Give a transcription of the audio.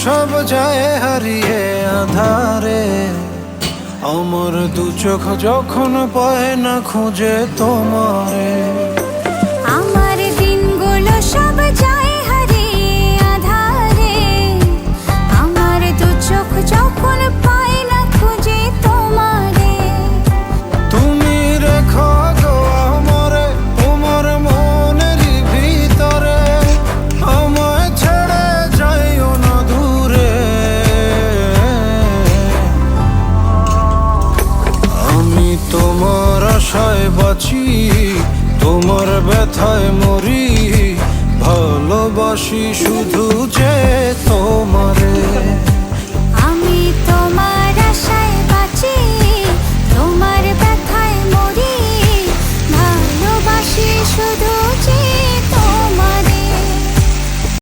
সব যায় হারিয়ে আধারে। আমার দু চোখ যখন পায় না খুঁজে তোমারে। আমার দিনগুলো সব যায় হারিয়ে আঁধারে। আমার দু চোখ যখন পায় না খুঁজে তোমারে। তুমি রেখো গো আমারে তোমার মনের ভিতরে, আমায় ছেড়ে যাইও না দূরে। আমি তোমার আশায় বাঁচি, তোমার ব্যথায় মরি, ভালোবাসি শুধু যে তোমারে। আমি তোমার আশায় বাঁচি, তোমার ব্যথায় মরি, ভালোবাসি শুধু